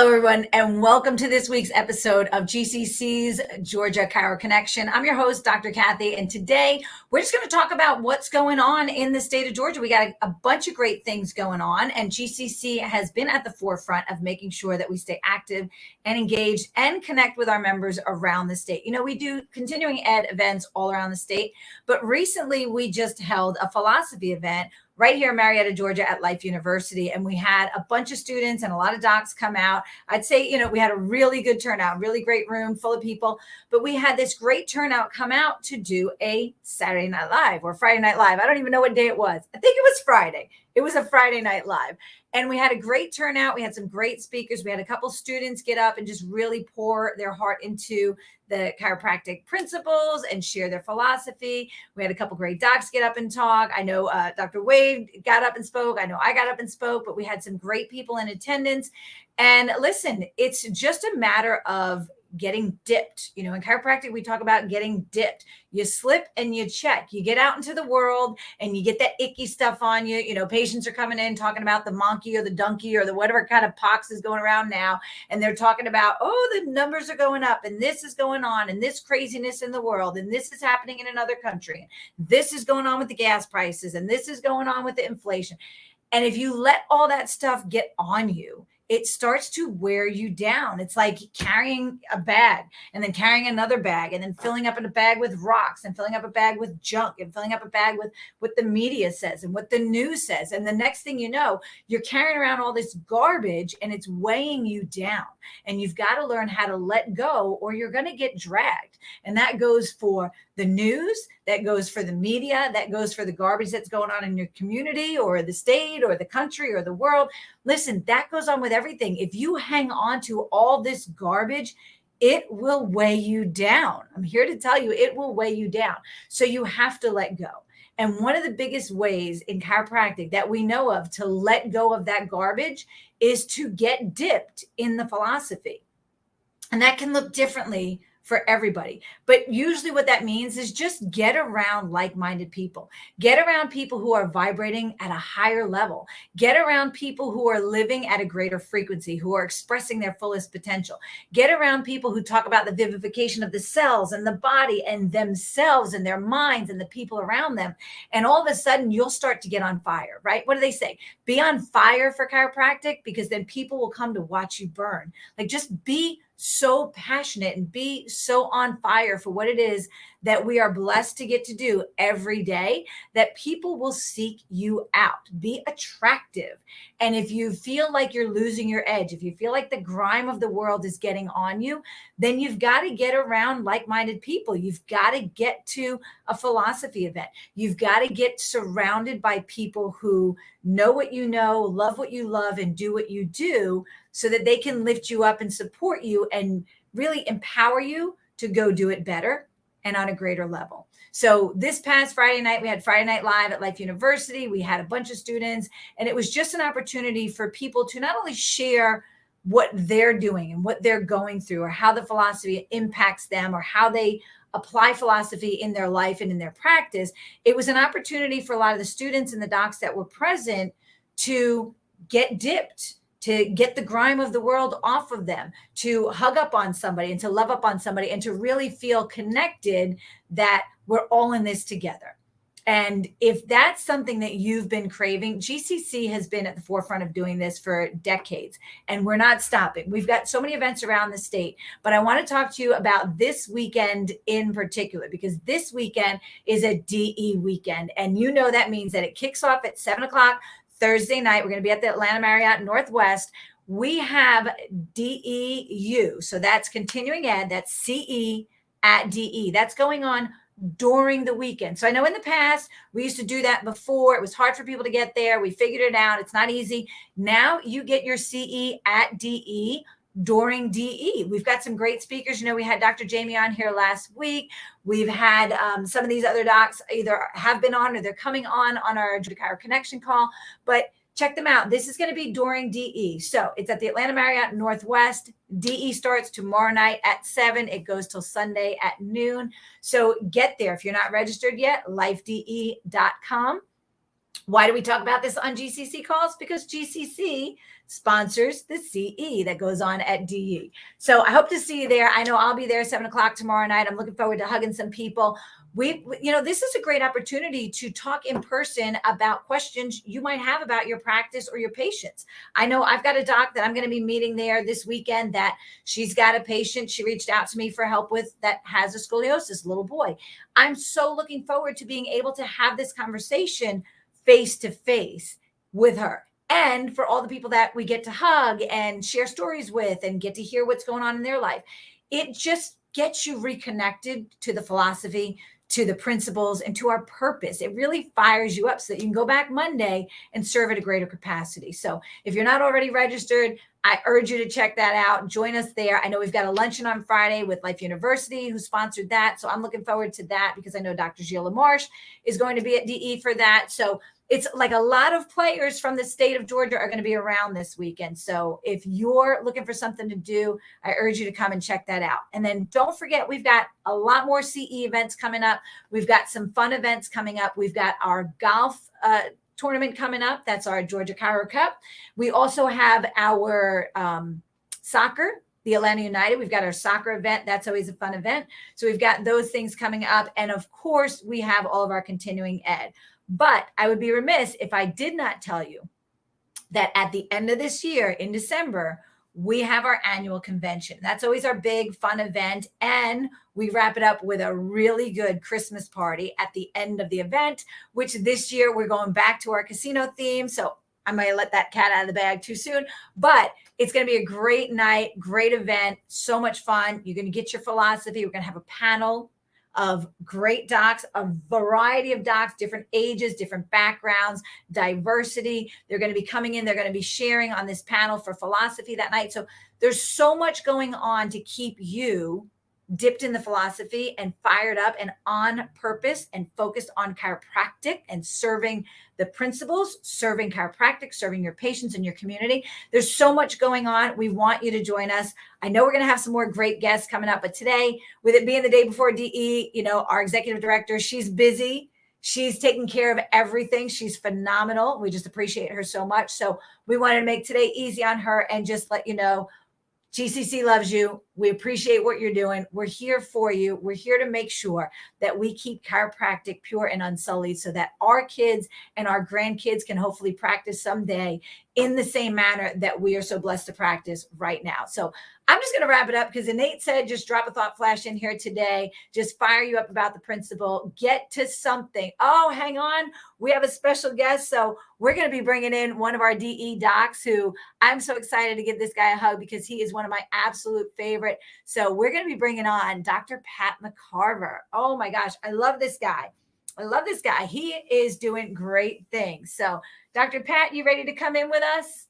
Hello, everyone, and welcome to this week's episode of GCC's Georgia Chiro Connection. I'm your host, Dr. Kathy, and today we're just going to talk about what's going on in the state of Georgia. We got a bunch of great things going on, and GCC has been at the forefront of making sure that we stay active and engaged and connect with our members around the state. You know, we do continuing ed events all around the state, but recently we just held a philosophy event right here in Marietta, Georgia at Life University. And we had a bunch of students and a lot of docs come out. I'd say, we had a really good turnout, really great room full of people, but we had this great turnout come out to do a Saturday Night Live or Friday Night Live. I don't even know what day it was. I think it was Friday. It was a Friday Night Live. And we had a great turnout. We had some great speakers. We had a couple students get up and just really pour their heart into the chiropractic principles and share their philosophy. We had a couple great docs get up and talk. I know Dr. Wade got up and spoke. I know I got up and spoke, but we had some great people in attendance. And listen, it's just a matter of getting dipped. In chiropractic, we talk about getting dipped. You slip and you check. You get out into the world and you get that icky stuff on you. Patients are coming in talking about the monkey or the donkey or the whatever kind of pox is going around now. And they're talking about, the numbers are going up and this is going on and this craziness in the world. And this is happening in another country. This is going on with the gas prices and this is going on with the inflation. And if you let all that stuff get on you, it starts to wear you down. It's like carrying a bag and then carrying another bag and then filling up in a bag with rocks and filling up a bag with junk and filling up a bag with what the media says and what the news says. And the next thing you know, you're carrying around all this garbage and it's weighing you down. And you've got to learn how to let go or you're going to get dragged. And that goes for the news, that goes for the media, that goes for the garbage that's going on in your community or the state or the country or the world. Listen, that goes on with everything. If you hang on to all this garbage, it will weigh you down. I'm here to tell you, it will weigh you down. So you have to let go. And one of the biggest ways in chiropractic that we know of to let go of that garbage is to get dipped in the philosophy. And that can look differently for everybody. But usually what that means is just get around like-minded people. Get around people who are vibrating at a higher level. Get around people who are living at a greater frequency, who are expressing their fullest potential. Get around people who talk about the vivification of the cells and the body and themselves and their minds and the people around them. And all of a sudden you'll start to get on fire, right? What do they say? Be on fire for chiropractic because then people will come to watch you burn. Like just be so passionate and be so on fire for what it is that we are blessed to get to do every day that people will seek you out. Be attractive. And if you feel like you're losing your edge, if you feel like the grime of the world is getting on you, then you've got to get around like-minded people. You've got to get to a philosophy event. You've got to get surrounded by people who know what you know, love what you love, and do what you do so that they can lift you up and support you and really empower you to go do it better and on a greater level. So this past Friday night, we had Friday Night Live at Life University. We had a bunch of students, and it was just an opportunity for people to not only share what they're doing and what they're going through or how the philosophy impacts them or how they apply philosophy in their life and in their practice. It was an opportunity for a lot of the students and the docs that were present to get dipped, to get the grime of the world off of them, to hug up on somebody and to love up on somebody and to really feel connected that we're all in this together. And if that's something that you've been craving, GCC has been at the forefront of doing this for decades, and we're not stopping. We've got so many events around the state, but I want to talk to you about this weekend in particular, because this weekend is a DE weekend. And that means that it kicks off at 7:00 Thursday night. We're going to be at the Atlanta Marriott Northwest. We have DEU. So that's continuing ed. That's CE at DE. That's going on during the weekend. So I know in the past, we used to do that before. It was hard for people to get there. We figured it out. It's not easy. Now you get your CE at DE during DE. We've got some great speakers. We had Dr. Jamie on here last week. We've had some of these other docs either have been on or they're coming on our Chiro Connection call, but check them out. This is going to be during DE. So it's at the Atlanta Marriott Northwest. DE starts tomorrow night at 7. It goes till Sunday at noon. So get there. If you're not registered yet, lifede.com. Why do we talk about this on GCC calls? Because GCC sponsors the CE that goes on at DE. So I hope to see you there. I know I'll be there 7 o'clock tomorrow night. I'm looking forward to hugging some people. This is a great opportunity to talk in person about questions you might have about your practice or your patients. I know I've got a doc that I'm going to be meeting there this weekend that she's got a patient she reached out to me for help with that has a scoliosis little boy. I'm so looking forward to being able to have this conversation face to face with her. And for all the people that we get to hug and share stories with and get to hear what's going on in their life, it just gets you reconnected to the philosophy, to the principles, and to our purpose. It really fires you up so that you can go back Monday and serve at a greater capacity. So if you're not already registered, I urge you to check that out. Join us there. I know we've got a luncheon on Friday with Life University who sponsored that. So I'm looking forward to that because I know Dr. Gilles LaMarche is going to be at DE for that. So it's like a lot of players from the state of Georgia are going to be around this weekend. So if you're looking for something to do, I urge you to come and check that out. And then don't forget, we've got a lot more CE events coming up. We've got some fun events coming up. We've got our golf tournament coming up. That's our Georgia Chiro Cup. We also have our soccer, the Atlanta United. We've got our soccer event. That's always a fun event. So we've got those things coming up. And of course, we have all of our continuing ed. But I would be remiss if I did not tell you that at the end of this year in December, we have our annual convention. That's always our big fun event. And we wrap it up with a really good Christmas party at the end of the event, which this year we're going back to our casino theme. So I might let that cat out of the bag too soon, but it's going to be a great night, great event, so much fun. You're going to get your philosophy. We're going to have a panel of great docs, a variety of docs, different ages, different backgrounds, diversity. They're going to be coming in. They're going to be sharing on this panel for philosophy that night. So there's so much going on to keep you dipped in the philosophy and fired up and on purpose and focused on chiropractic and serving the principles, serving chiropractic, serving your patients and your community. There's so much going on. We want you to join us. I know we're going to have some more great guests coming up, but today, with it being the day before DE, our executive director, she's busy. She's taking care of everything. She's phenomenal. We just appreciate her so much. So we wanted to make today easy on her and just let you know, GCC loves you. We appreciate what you're doing. We're here for you. We're here to make sure that we keep chiropractic pure and unsullied so that our kids and our grandkids can hopefully practice someday in the same manner that we are so blessed to practice right now. So I'm just going to wrap it up because Nate said, just drop a thought flash in here today. Just fire you up about the principle. Get to something. Oh, hang on. We have a special guest. So we're going to be bringing in one of our DE docs who I'm so excited to give this guy a hug because he is one of my absolute favorite. So we're going to be bringing on Dr. Pat McCarver. Oh my gosh. I love this guy. He is doing great things. So Dr. Pat, you ready to come in with us?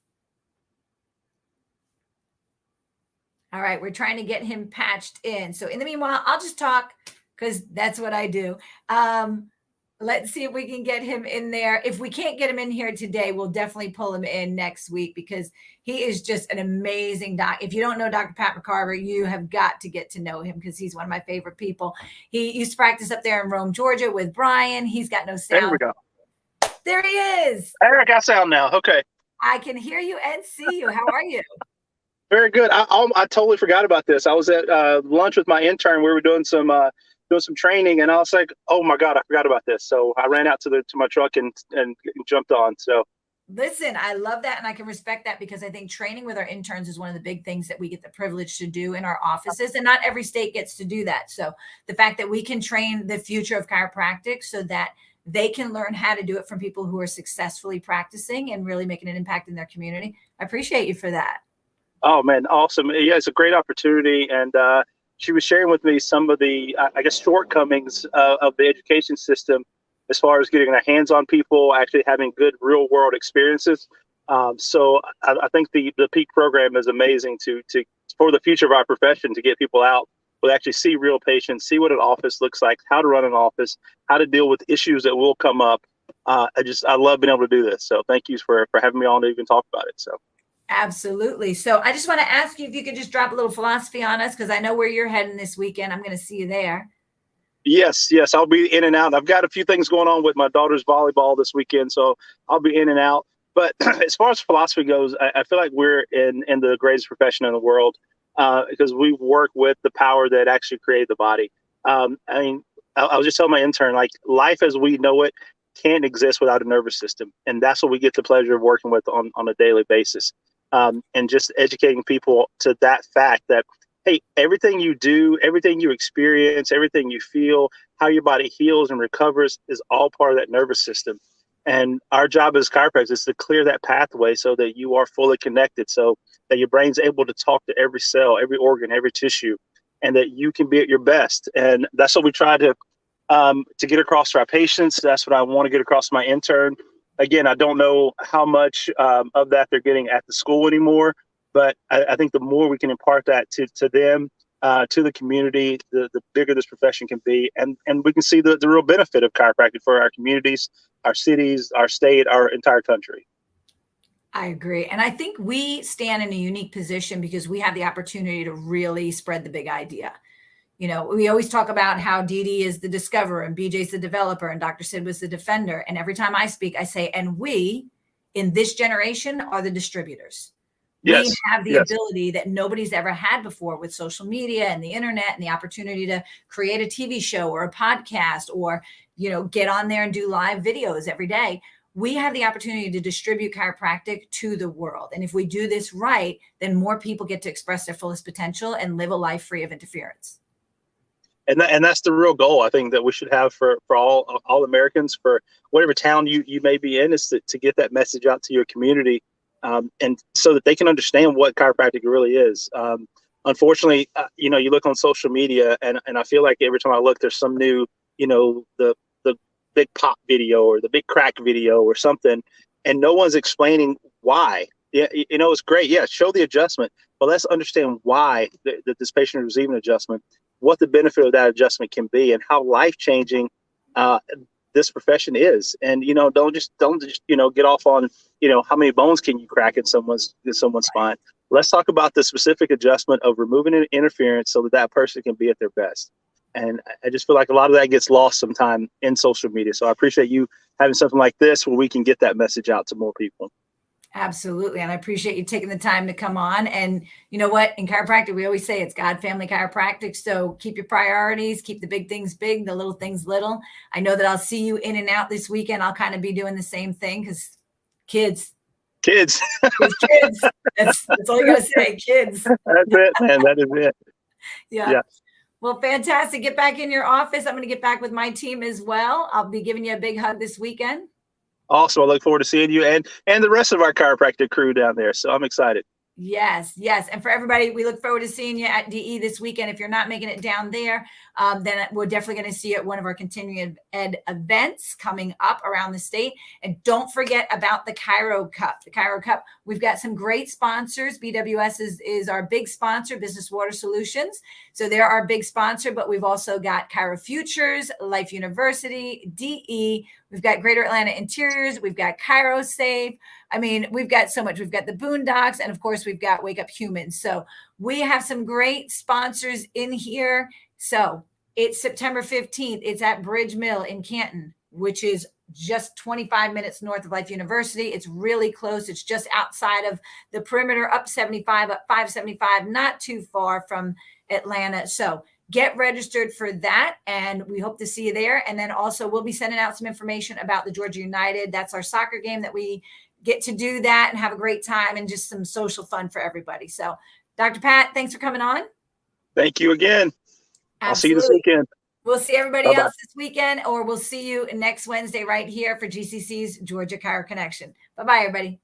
All right. We're trying to get him patched in. So in the meanwhile, I'll just talk because that's what I do. Let's see if we can get him in there. If we can't get him in here today, we'll definitely pull him in next week because he is just an amazing doc. If you don't know Dr. Pat McCarver, you have got to get to know him because he's one of my favorite people. He used to practice up there in Rome, Georgia with Brian. He's got no sound. There we go. There he is. I got sound now. Okay. I can hear you and see you. How are you? Very good. I totally forgot about this. I was at lunch with my intern. We were doing some training, and I was like, "Oh my God, I forgot about this." So I ran out to my truck and jumped on. So listen, I love that, and I can respect that because I think training with our interns is one of the big things that we get the privilege to do in our offices, and not every state gets to do that. So the fact that we can train the future of chiropractic so that they can learn how to do it from people who are successfully practicing and really making an impact in their community. I appreciate you for that. Oh man, awesome. Yeah, it's a great opportunity. And she was sharing with me some of the, I guess, shortcomings of the education system as far as getting our hands on people, actually having good real world experiences. So I think the PEAK program is amazing to for the future of our profession, to get people out, will actually see real patients, see what an office looks like, how to run an office, how to deal with issues that will come up. I love being able to do this. So thank you for having me on to even talk about it. So. Absolutely. So I just want to ask you if you could just drop a little philosophy on us, because I know where you're heading this weekend. I'm going to see you there. Yes, yes, I'll be in and out. I've got a few things going on with my daughter's volleyball this weekend, so I'll be in and out. But as far as philosophy goes, I feel like we're in the greatest profession in the world because we work with the power that actually created the body. I mean, I was just telling my intern, like life as we know it can't exist without a nervous system, and that's what we get the pleasure of working with on a daily basis, and just educating people to that fact that hey, everything you do, everything you experience, everything you feel, how your body heals and recovers is all part of that nervous system. And our job as chiropractors is to clear that pathway so that you are fully connected, so that your brain's able to talk to every cell, every organ, every tissue, and that you can be at your best. And that's what we try to get across to our patients. That's what I want to get across to my intern. Again, I don't know how much of that they're getting at the school anymore, but I think the more we can impart that to them, to the community, the bigger this profession can be. And we can see the real benefit of chiropractic for our communities, our cities, our state, our entire country. I agree. And I think we stand in a unique position because we have the opportunity to really spread the big idea. You know, we always talk about how Dee Dee is the discoverer and BJ's the developer and Dr. Sid was the defender. And every time I speak, I say, and we in this generation are the distributors. Yes. We have the Yes. ability that nobody's ever had before with social media and the internet and the opportunity to create a TV show or a podcast or, you know, get on there and do live videos every day. We have the opportunity to distribute chiropractic to the world. And if we do this right, then more people get to express their fullest potential and live a life free of interference. And that's the real goal I think that we should have for all Americans, for whatever town you may be in, is to get that message out to your community, and so that they can understand what chiropractic really is. Unfortunately, you know, you look on social media, and I feel like every time I look, there's some new, you know, the big pop video or the big crack video or something, and no one's explaining why. Yeah, you know, it's great. Yeah, show the adjustment, but let's understand why that this patient is receiving adjustment, what the benefit of that adjustment can be, and how life-changing this profession is. And you know, don't just you know, get off on, you know, how many bones can you crack in someone's spine. Let's talk about the specific adjustment of removing an interference so that that person can be at their best. And I just feel like a lot of that gets lost sometime in social media. So I appreciate you having something like this where we can get that message out to more people. Absolutely. And I appreciate you taking the time to come on. And you know what? In chiropractic, we always say it's God, family, chiropractic. So keep your priorities, keep the big things big, the little things little. I know that I'll see you in and out this weekend. I'll kind of be doing the same thing because kids. Kids. That's all you got to say, kids. That's it, man. That is it. Yeah. Well, fantastic. Get back in your office. I'm going to get back with my team as well. I'll be giving you a big hug this weekend. Also, I look forward to seeing you and the rest of our chiropractic crew down there. So I'm excited. Yes, yes. And for everybody, we look forward to seeing you at DE this weekend. If you're not making it down there, then we're definitely going to see you at one of our continuing ed events coming up around the state. And don't forget about the Chiro Cup. The Chiro Cup, we've got some great sponsors. BWS is our big sponsor, Business Water Solutions. So they're our big sponsor, but we've also got Chiro Futures, Life University, DE. We've got Greater Atlanta Interiors. We've got Chiro Save. I mean, we've got so much. We've got the Boondocks, and of course, we've got Wake Up Humans. So we have some great sponsors in here. So it's September 15th. It's at Bridge Mill in Canton, which is just 25 minutes north of Life University. It's really close. It's just outside of the perimeter, up 75, up 575, not too far from Atlanta. So get registered for that, and we hope to see you there. And then also we'll be sending out some information about the Georgia United. That's our soccer game that we get to do that and have a great time and just some social fun for everybody. So Dr. Pat, thanks for coming on. Thank you again. Absolutely. I'll see you this weekend. We'll see everybody Bye-bye. else this weekend, or we'll see you next Wednesday right here for GCC's Georgia Chiro Connection. Bye-bye, everybody.